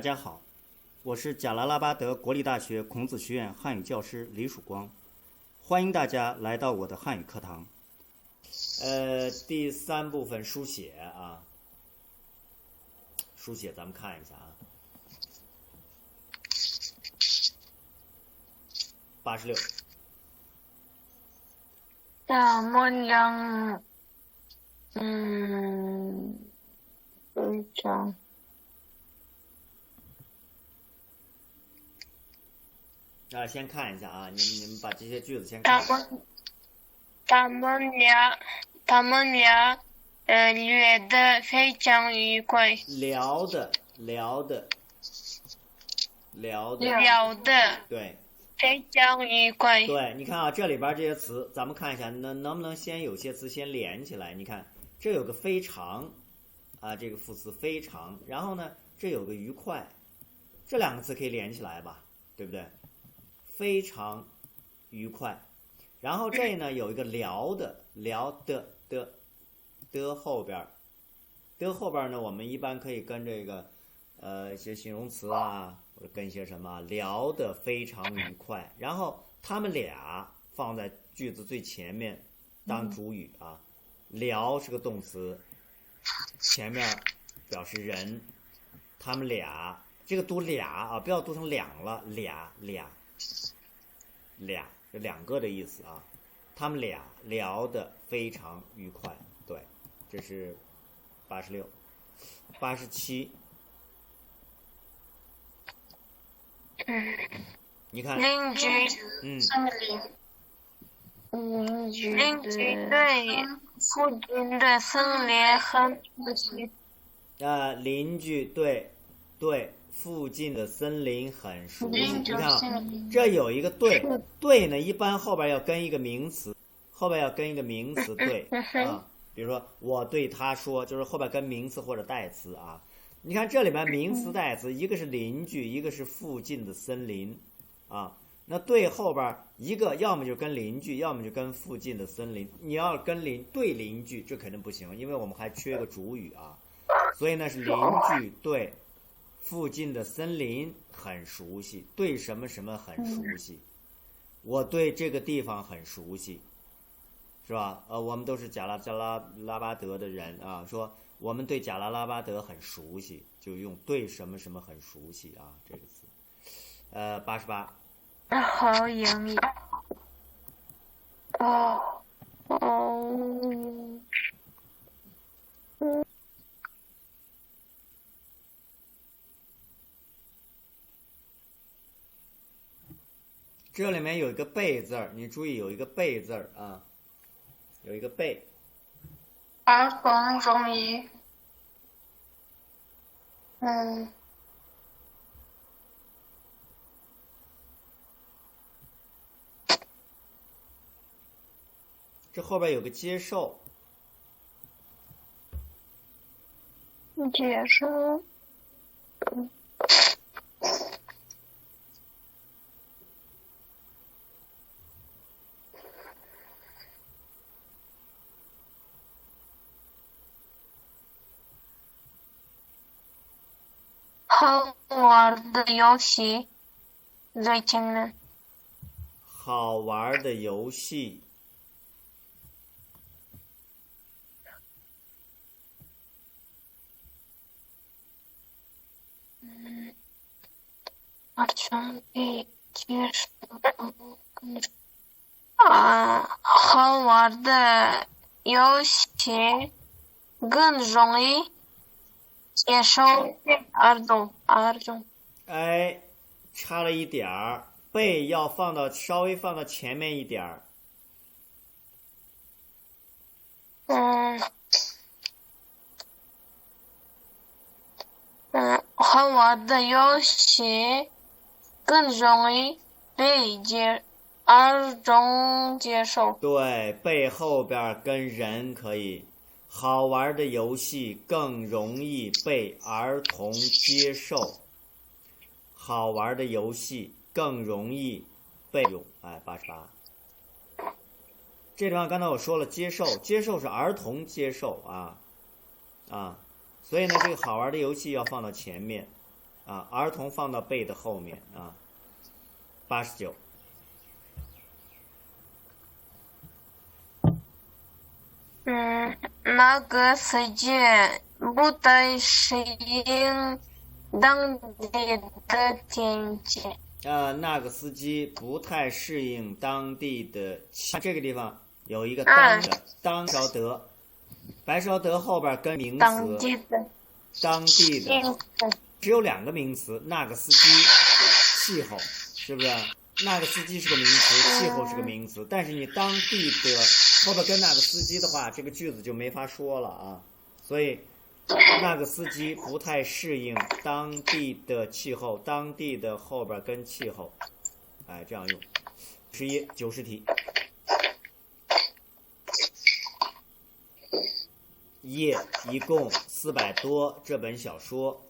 家好，我是贾拉拉巴德国立大学孔子学院汉语教师李曙光，欢迎大家来到我的汉语课堂。第三部分书写啊，书写咱们看一下啊，86。大漠两，非常。先看一下啊，你们把这些句子先看。他们俩聊得非常愉快。聊的，对，非常愉快。对，你看啊，这里边这些词，咱们看一下，能不能先有些词先连起来？你看，这有个非常啊，这个副词非常，然后呢，这有个愉快，这两个词可以连起来吧，对不对？非常愉快，然后这呢有一个聊的后边，呢，我们一般可以跟这个一些形容词啊，或者跟一些什么聊得非常愉快，然后他们俩放在句子最前面当主语啊，聊是个动词，前面表示人，他们俩，这个读俩啊，不要读成两了，俩，这两个的意思啊。他们俩聊得非常愉快，对，这是86。87，你看，邻居对附近的森林很熟悉。邻居对附近的森林很熟悉。你看啊，这有一个对呢，一般后边要跟一个名词，对啊，比如说我对他说，就是后边跟名词或者代词啊。你看这里面名词代词，一个是邻居，一个是附近的森林啊。那对后边一个要么就跟邻居，要么就跟附近的森林。你要跟对邻居，这肯定不行，因为我们还缺个主语啊。所以呢是邻居对附近的森林很熟悉，对什么什么很熟悉。我对这个地方很熟悉，是吧？我们都是贾拉巴德的人啊，说我们对贾拉巴德很熟悉，就用对什么什么很熟悉啊这个词。88。好洋溢。这里面有一个被字儿，你注意有一个被字儿啊，有一个被。儿童容易，这后边有个接受，接受，好玩的游戏，最近呢？好玩的游戏，准备接受好玩的游戏更容易接受儿童。哎，差了一点儿，被要稍微放到前面一点儿。好玩的游戏更容易被儿童接受。对，被后边跟人可以。好玩的游戏更容易被儿童接受。好玩的游戏更容易被用。88。这地方刚才我说了，接受是儿童接受啊，所以呢，这个好玩的游戏要放到前面啊，儿童放到被的后面啊。89。那个司机不太适应当地的天气。那个司机不太适应当地的。这个地方有一个当的，当烧得，白烧得后边跟名词，当地的，只有2个名词，那个司机，气候，是不是？那个司机是个名词，气候是个名词，但是你当地的后边跟那个司机的话，这个句子就没法说了啊。所以那个司机不太适应当地的气候，当地的后边跟气候，哎，这样用。90题。页一共400多，这本小说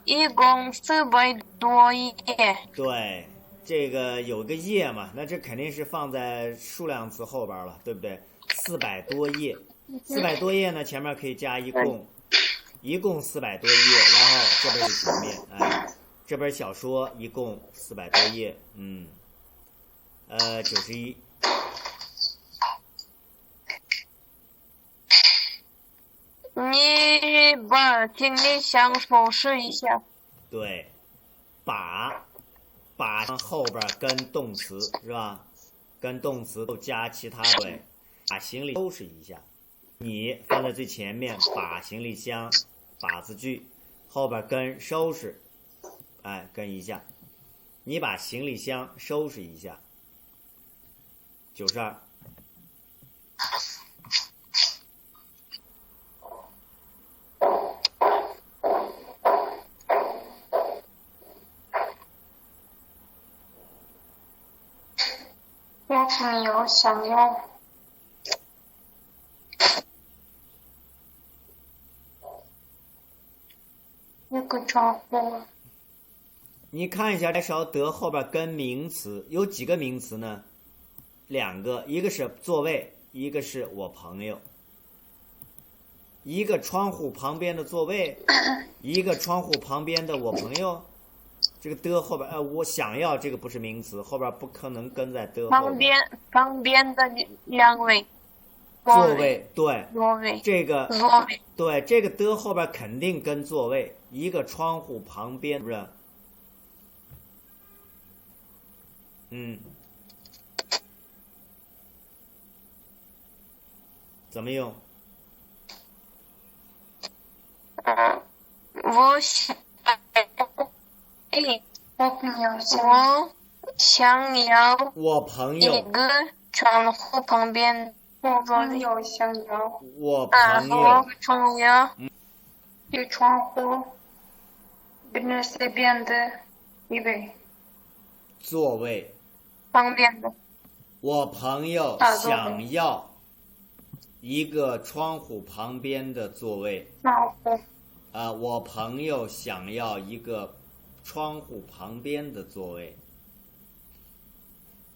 一共400多页。对，这个有个页嘛，那这肯定是放在数量词后边了，对不对？400多页，400多页呢，前面可以加一共400多页，然后这边是前面，哎，这本小说一共400多页，91。你把行李箱收拾一下。对，把后边跟动词是吧？跟动词都加其他的，把行李收拾一下。你放在最前面，把行李箱，把字句，后边跟收拾，哎，跟一下。你把行李箱收拾一下。92。我朋友想要一个窗户。你看一下，白烧得后边跟名词有几个名词呢？2个，一个是座位，一个是我朋友。一个窗户旁边的座位，一个窗户旁边的我朋友。这个的后边，我想要这个不是名词，后边不可能跟在的后边。旁边的2位。座位，对，座位，这个座位，对，这个的后边肯定跟座位，一个窗户旁边，是不是？怎么用？我想要我朋友一个窗户旁边。我朋友想要我朋友窗有窗户边随便的一位座位旁边的。我朋友想要一个窗户旁边的座位。我朋友想要一个窗户旁边的座位。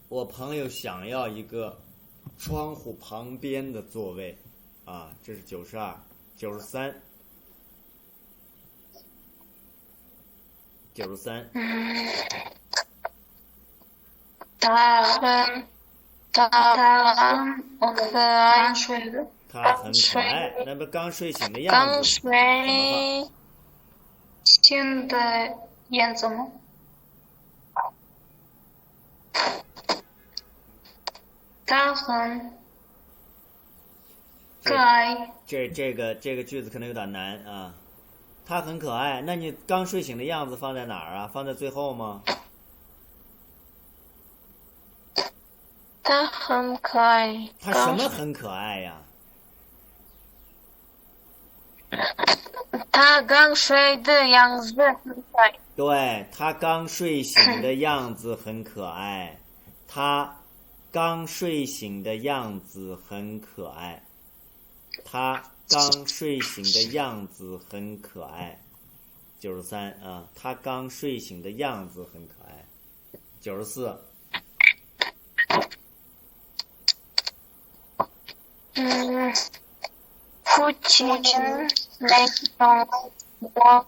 我朋友想要一个窗户旁边的座位，啊，这是92、93、93。他很可爱。他很可爱，那不刚睡醒的样子？刚睡醒的样子吗？他很可爱。这个句子可能有点难啊。他很可爱，那你刚睡醒的样子放在哪儿啊？放在最后吗？他很可爱。他什么很可爱呀？他刚睡的样子很可爱。对，他刚睡醒的样子很可爱。他刚睡醒的样子很可爱。他刚睡醒的样子很可爱。93啊，他刚睡醒的样子很可爱。94。父亲没从过。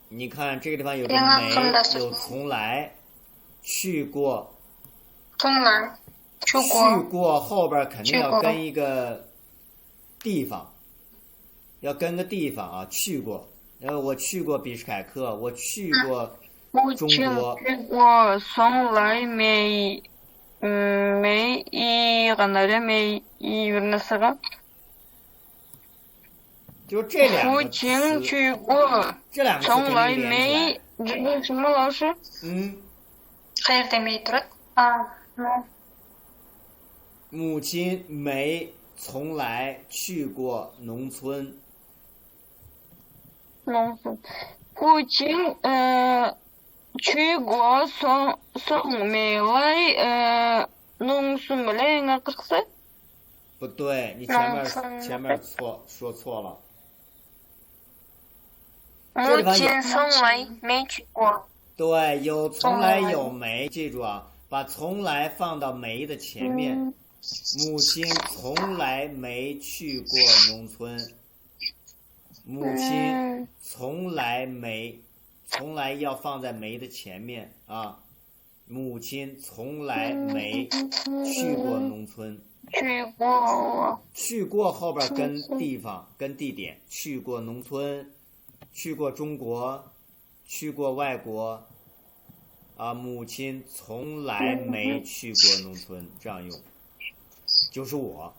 你看这个地方有个没，有从来，去过，从来去过后边肯定要跟一个地方，要跟个地方啊，去过。然后我去过比什凯克，我去过中国。我从来没一个那里没一个那啥个。就这两个词，父亲去过，这两个词从来没，这个什么老师？母亲没从来去过农村。农村，父亲去过从没来农村没来那个是？不对，你前面说错了。母亲从来没去过。对，有从来有没，记住啊，把从来放到没的前面。母亲从来没去过农村。母亲从来没，从来要放在没的前面啊。母亲从来没去过农村。去过后边跟地方跟地点，去过农村，去过中国，去过外国啊。母亲从来没去过农村，这样用，就是我。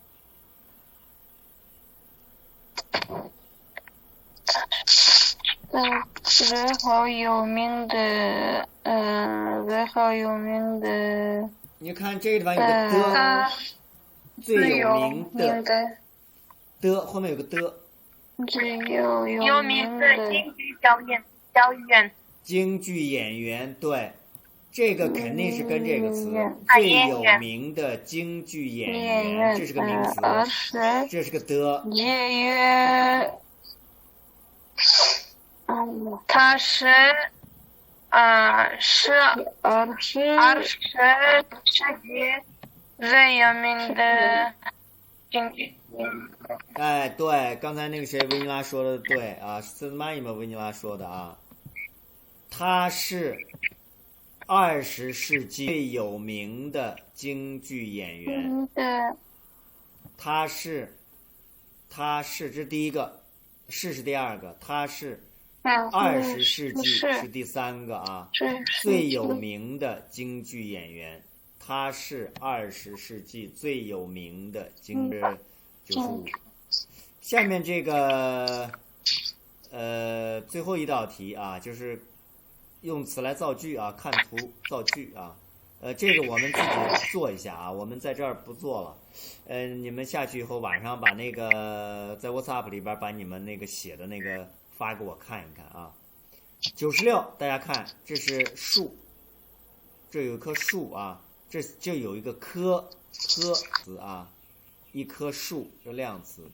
最后有名的，你看这个地方有个的，最有名的的后面有个的。有名的京剧表演。京剧演员，对，这个肯定是跟这个词最有名的京剧演员，这是个名词，这是个的。演员，他是20世纪最有名的京剧。哎，对，刚才那个谁维尼拉说的对啊，斯曼伊嘛维尼拉说的啊，他是20世纪最有名的京剧演员。他是，这是第一个，是第二个，他是20世纪是第三个啊，最有名的京剧演员，他是20世纪最有名的京剧95。下面这个最后一道题啊，就是用词来造句啊，看图造句啊。这个我们自己做一下啊，我们在这儿不做了。你们下去以后晚上把那个在 WhatsApp 里边把你们那个写的那个发给我看一看啊。96，大家看，这是树，这有一棵树啊，这有一个科词啊，一棵树这量词。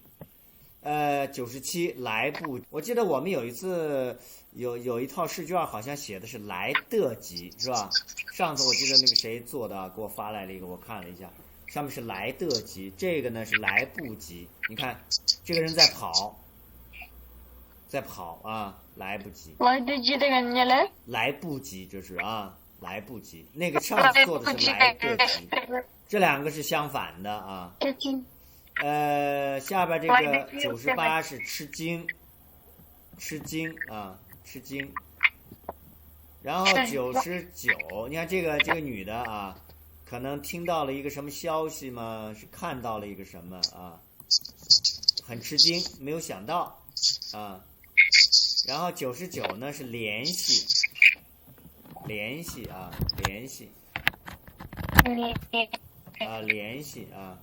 97来不及，我记得我们有一次有一套试卷，好像写的是来得及，是吧？上次我记得那个谁做的，给我发来了一个，我看了一下，上面是来得及，这个呢是来不及。你看，这个人在跑啊，来不及。来得及这个你来？来不及，这是啊，来不及。那个上次做的是来得及，这两个是相反的啊。下边这个98是吃惊啊，吃惊。然后99，你看这个女的啊，可能听到了一个什么消息吗？是看到了一个什么啊？很吃惊，没有想到啊。然后99呢是联系啊，联系啊。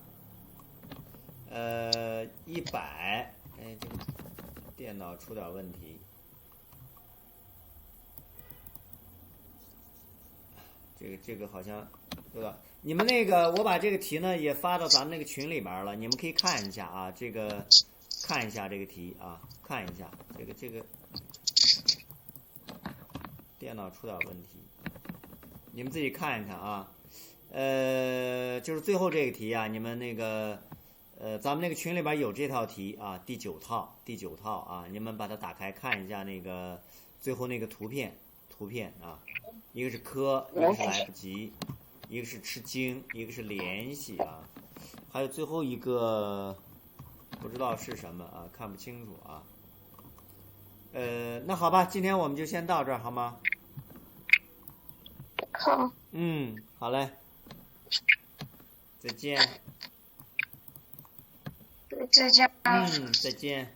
100，哎，这个电脑出点问题。这个好像，对吧？你们那个，我把这个题呢也发到咱们那个群里边了，你们可以看一下啊，这个看一下这个题啊，看一下这个电脑出点问题，你们自己看一看啊。就是最后这个题啊，你们那个咱们那个群里边有这套题啊，第九套啊，你们把它打开看一下那个最后那个图片啊，一个是磕，一个是来不及，一个是吃惊，一个是联系啊，还有最后一个不知道是什么啊，看不清楚啊。那好吧，今天我们就先到这儿好吗？好，好嘞，再见。再见。再见。